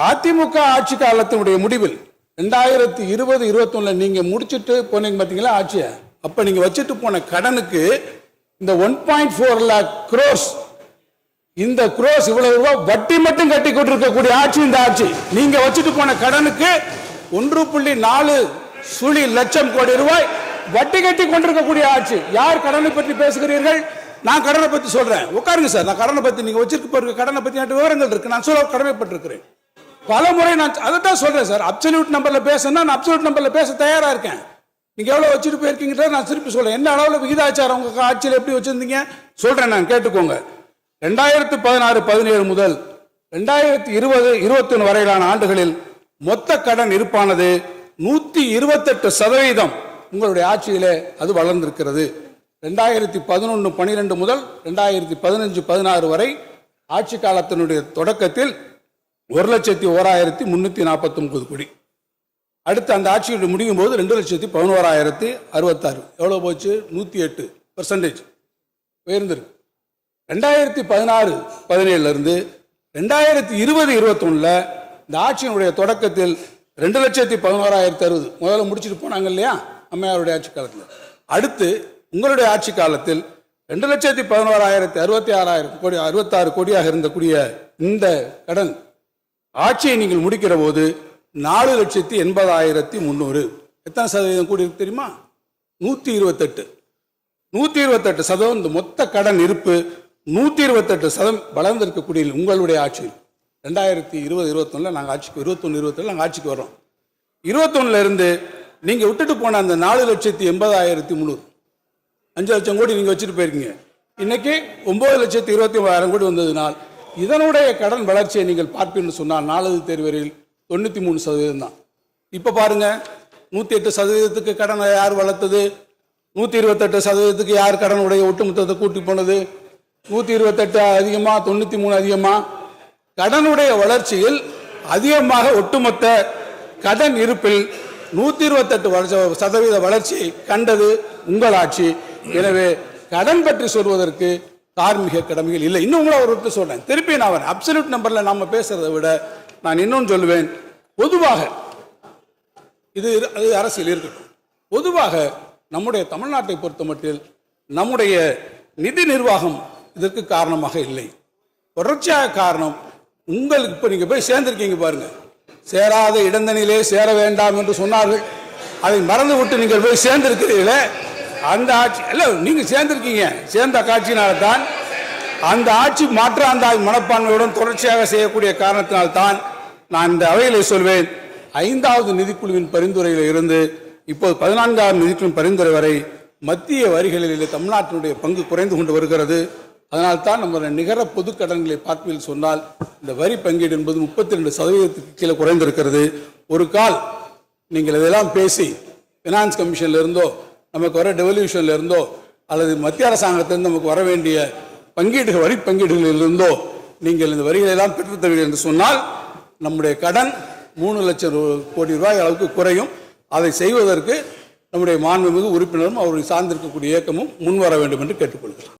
அதிமுக ஆட்சி காலத்தினுடைய முடிவில் 2020-21 நீங்க முடிச்சிட்டு போனீங்க பாத்தீங்களா ஆட்சியை, அப்ப நீங்க வச்சுட்டு போன கடனுக்கு இந்த 1.4 lakh crores, இந்த crores இவ்வளவு ரூபாய் வட்டி மட்டும் கட்டி கொண்டிருக்கக்கூடிய ஆட்சி இந்த ஆட்சி. நீங்க வச்சுட்டு போன கடனுக்கு 1.4 லட்சம் கோடி ரூபாய் வட்டி கட்டி கொண்டிருக்கக்கூடிய ஆட்சி. யார் கடனை பற்றி பேசுகிறீர்கள்? நான் கடனை பத்தி சொல்றேன், உட்காருங்க சார். நான் கடனை பத்தி, நீங்க வச்சிருக்க கடனை பத்தி விவரங்கள் இருக்கு, நான் சொல்ல கடமைப்பட்டிருக்கிறேன். பல முறை நான் அதைத்தான் சொல்றேன் சார். அப்சல்யூட் நம்பர்ல பேசணும், நான் அப்சல்யூட் நம்பர்ல பேச தயாரா இருக்கேன். நீங்க எவ்வளவு வச்சுட்டு போயிருக்கீங்க நான் திருப்பி சொல்றேன். என்ன அளவுல விகிதாச்சாரம் உங்க ஆட்சியில் எப்படி வச்சிருந்தீங்க சொல்றேன், நான் கேட்டுக்கோங்க. 2016-17 முதல் 2020-21 வரையிலான ஆண்டுகளில் மொத்த கடன் இருப்பானது 128% உங்களுடைய ஆட்சியிலே அது வளர்ந்திருக்கிறது. 2011-12 முதல் 2015-16 வரை ஆட்சி காலத்தினுடைய தொடக்கத்தில் 1,01,349 கோடி. அடுத்து அந்த ஆட்சியுடைய முடியும் போது 2,11,066. எவ்வளவு போச்சு? 108% உயர்ந்திருக்கு. 2016-17 இருந்து 2020-21 இந்த ஆட்சியினுடைய தொடக்கத்தில் 2,11,060 முதல்ல முடிச்சுட்டு போனாங்க இல்லையா அம்மையாருடைய ஆட்சி காலத்தில். அடுத்து உங்களுடைய ஆட்சி காலத்தில் 2,11,066 கோடியாக இருந்தக்கூடிய இந்த கடன் ஆட்சியை நீங்கள் முடிக்கிற போது 4,80,300. எத்தனை சதவீதம் கூடி இருக்கு தெரியுமா? 128%. இந்த மொத்த கடன் இருப்பு 128% வளர்ந்திருக்கக்கூடிய உங்களுடைய ஆட்சியில் 2020-21 நாங்கள் ஆட்சிக்கு 21-22 நாங்கள் ஆட்சிக்கு வர்றோம். 21 இருந்து நீங்க விட்டுட்டு போன அந்த 4,80,300 5 லட்சம் கோடி நீங்க வச்சுட்டு போயிருக்கீங்க. இன்னைக்கு 9,29,000 கோடி வந்ததுனால் இதனுடைய கடன் வளர்ச்சியை நீங்கள் பார்ப்பீங்கன்னு சொன்னால் 4வது தேர்வரில் 93% தான். இப்ப பாருங்க, 108% கடன் யார் வளர்த்தது? 128% யார் கடனுடைய ஒட்டுமொத்தத்தை கூட்டி போனது? 128 அதிகமா 93 அதிகமா? கடனுடைய வளர்ச்சியில் அதிகமாக ஒட்டுமொத்த கடன் இருப்பில் 128% வளர்ச்சியை கண்டது உங்கள் ஆட்சி. எனவே கடன் பற்றி சொல்வதற்கு தார்மீக கடமைகள் இல்லை. இன்னும் உங்களை ஒரு சொல்றேன், திருப்பி நான் அப்சல்யூட் நம்பர்ல நாம பேசுறதை விட நான் இன்னொன்று சொல்லுவேன். பொதுவாக இது அரசியல் இருக்கட்டும், பொதுவாக நம்முடைய தமிழ்நாட்டை பொறுத்த மட்டில் நம்முடைய நிதி நிர்வாகம் இதற்கு காரணமாக இல்லை. தொடர்ச்சியாக காரணம் உங்களுக்கு. இப்ப நீங்க போய் சேர்ந்திருக்கீங்க பாருங்க, சேராத இடந்தனிலே சேர வேண்டாம் என்று சொன்னார்கள். அதை மறந்து விட்டு நீங்கள் போய் சேர்ந்திருக்கிறீர்களே, அந்த ஆட்சி இல்ல, நீங்க சேர்ந்திருக்கீங்க. சேர்ந்த காட்சியினால்தான் அந்த ஆட்சி மாற்றாந்தாய் மனப்பான்மையுடன் தொடர்ச்சியாக செய்யக்கூடிய காரணத்தினால்தான் நான் இந்த அவையிலே சொல்வேன், 5வது நிதிக்குழுவின் பரிந்துரையில் இருந்து இப்போது 14வது நிதிக்குழுவின் பரிந்துரை வரை மத்திய வரிகளிலே தமிழ்நாட்டினுடைய பங்கு குறைந்து கொண்டு வருகிறது. அதனால்தான் நம்ம நிகர பொது கடன்களை பார்ப்பில் சொன்னால் இந்த வரி பங்கீடு என்பது 32% கீழே குறைந்திருக்கிறது. ஒரு கால் நீங்கள் இதெல்லாம் பேசி பினான்ஸ் கமிஷன்ல இருந்தோ நமக்கு வர டெவல்யூஷன்ல இருந்தோ அல்லது மத்திய அரசாங்கத்திலிருந்து நமக்கு வர வேண்டிய பங்கீடுகள் வரி பங்கீடுகளில் இருந்தோ நீங்கள் இந்த வரிகளை எல்லாம் பெற்றுத் தருவீர்கள் என்று சொன்னால் நம்முடைய கடன் 3 லட்சம் கோடி ரூபாய் அளவுக்கு குறையும். அதை செய்வதற்கு நம்முடைய மாண்புமிகு உறுப்பினரும் அவரை சார்ந்திருக்கக்கூடிய இயக்கமும் முன்வர வேண்டும் என்று கேட்டுக்கொள்கிறேன்.